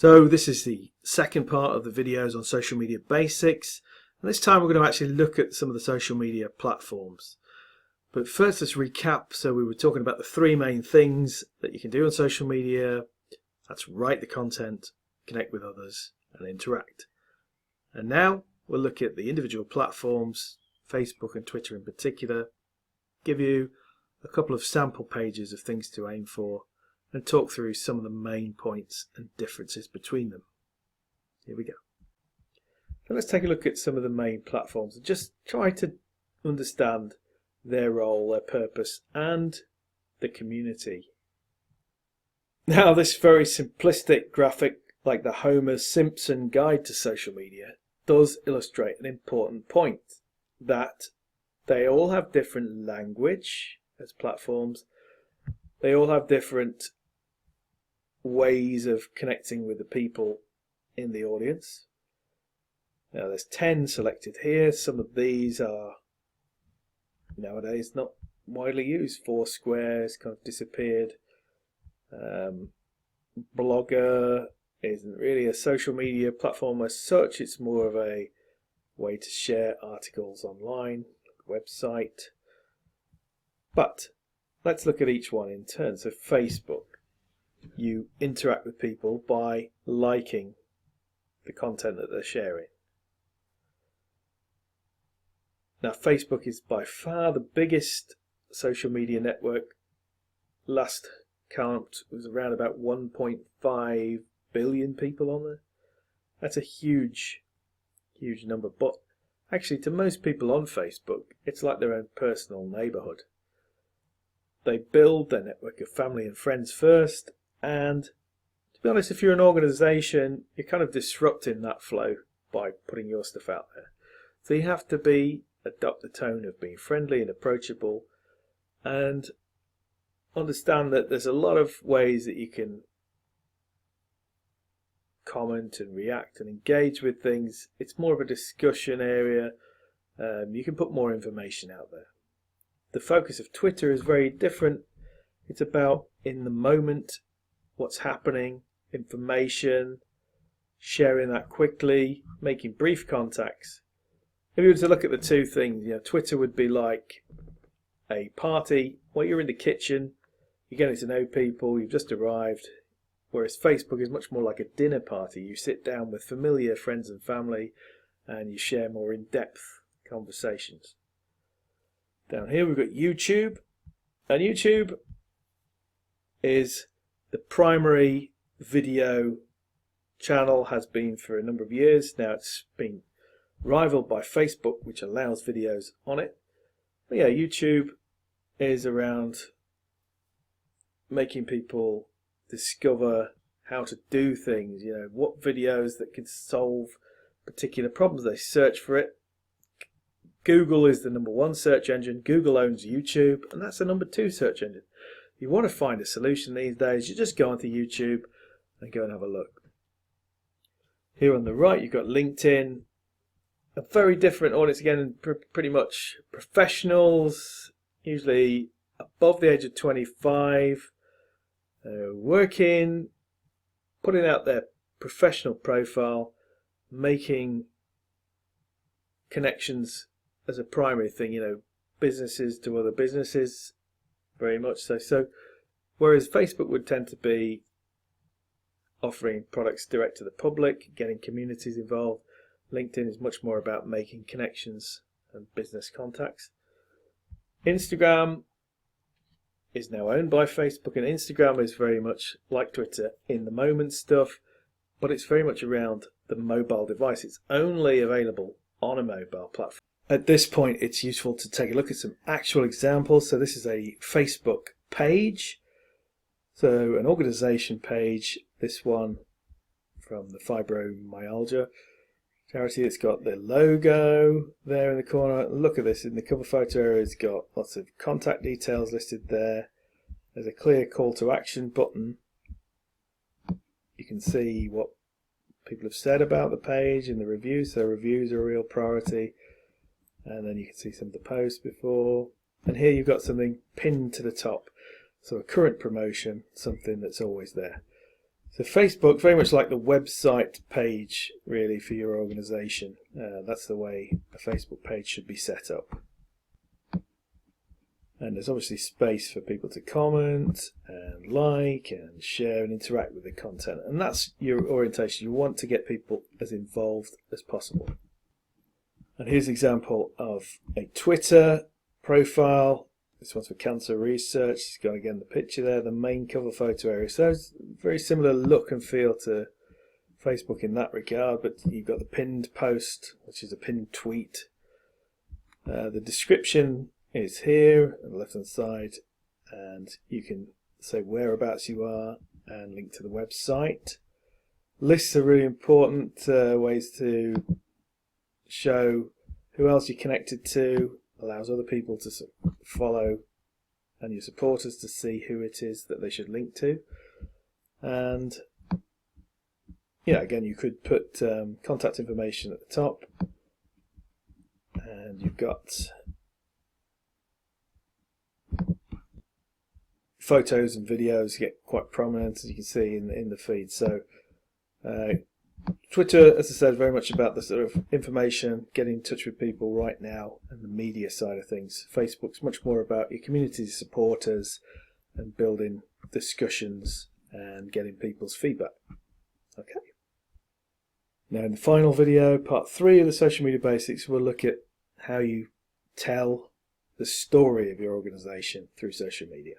So this is the second part of the videos on social media basics, and this time we're going to actually look at some of the social media platforms. But first, let's recap. So we were talking about the three main things that you can do on social media. That's write the content, connect with others, and interact. And now we'll look at the individual platforms, Facebook and Twitter in particular, give you a couple of sample pages of things to aim for, and talk through some of the main points and differences between them. Here we go. So let's take a look at some of the main platforms and just try to understand their role, their purpose, and the community. Now, this very simplistic graphic, like the Homer Simpson guide to social media, does illustrate an important point, that they all have different language as platforms. They all have different ways of connecting with the people in the audience. Now there's 10 selected here. Some of these are nowadays not widely used. Foursquare has kind of disappeared. Blogger isn't really a social media platform as such. It's more of a way to share articles online, website. But let's look at each one in turn. So Facebook. You interact with people by liking the content that they're sharing. Now, Facebook is by far the biggest social media network. Last count was around about 1.5 billion people on there. That's a huge number. But actually, to most people on Facebook, it's like their own personal neighborhood. They build their network of family and friends first. And to be honest, if you're an organization, you're kind of disrupting that flow by putting your stuff out there. So you have to adopt the tone of being friendly and approachable, and understand that there's a lot of ways that you can comment and react and engage with things. It's more of a discussion area. You can put more information out there. The focus of Twitter is very different. It's about in the moment, what's happening, information, sharing that quickly, making brief contacts. If you were to look at the two things, Twitter would be like a party. Well, you're in the kitchen, you're getting to know people, you've just arrived. Whereas Facebook is much more like a dinner party. You sit down with familiar friends and family and you share more in-depth conversations. Down here we've got YouTube. And YouTube is the primary video channel, has been for a number of years. Now it's been rivaled by Facebook, which allows videos on it. But yeah, YouTube is around making people discover how to do things, what videos that can solve particular problems. They search for it. Google is the #1 search engine. Google owns YouTube, and that's the #2 search engine. If you want to find a solution these days, you just go onto YouTube and go and have a look. Here on the right, you've got LinkedIn. A very different audience, again, pretty much professionals, usually above the age of 25, working, putting out their professional profile, making connections as a primary thing, businesses to other businesses, very much so. So, whereas Facebook would tend to be offering products direct to the public, getting communities involved, LinkedIn is much more about making connections and business contacts. Instagram is now owned by Facebook, and Instagram is very much like Twitter in the moment stuff, but it's very much around the mobile device. It's only available on a mobile platform. At this point, it's useful to take a look at some actual examples. So this is a Facebook page. So an organization page, this one from the fibromyalgia charity. It's got the logo there in the corner. Look at this, in the cover photo area, it's got lots of contact details listed there. There's a clear call to action button. You can see what people have said about the page in the reviews. So reviews are a real priority. And then you can see some of the posts before. And here you've got something pinned to the top. So a current promotion, something that's always there. So Facebook, very much like the website page really for your organization. That's the way a Facebook page should be set up. And there's obviously space for people to comment and like and share and interact with the content. And that's your orientation. You want to get people as involved as possible. And here's an example of a Twitter profile. This one's for cancer research. It's got again the picture there, the main cover photo area. So it's very similar look and feel to Facebook in that regard, but you've got the pinned post, which is a pinned tweet. The description is here on the left hand side, and you can say whereabouts you are and link to the website. Lists are really important ways to show who else you're connected to, allows other people to follow and your supporters to see who it is that they should link to. And again, you could put contact information at the top, and you've got photos and videos get quite prominent, as you can see in the feed. So Twitter, as I said, very much about the sort of information, getting in touch with people right now, and the media side of things. Facebook's much more about your community supporters and building discussions and getting people's feedback. Okay. Now in the final video, part 3 of the social media basics, we'll look at how you tell the story of your organization through social media.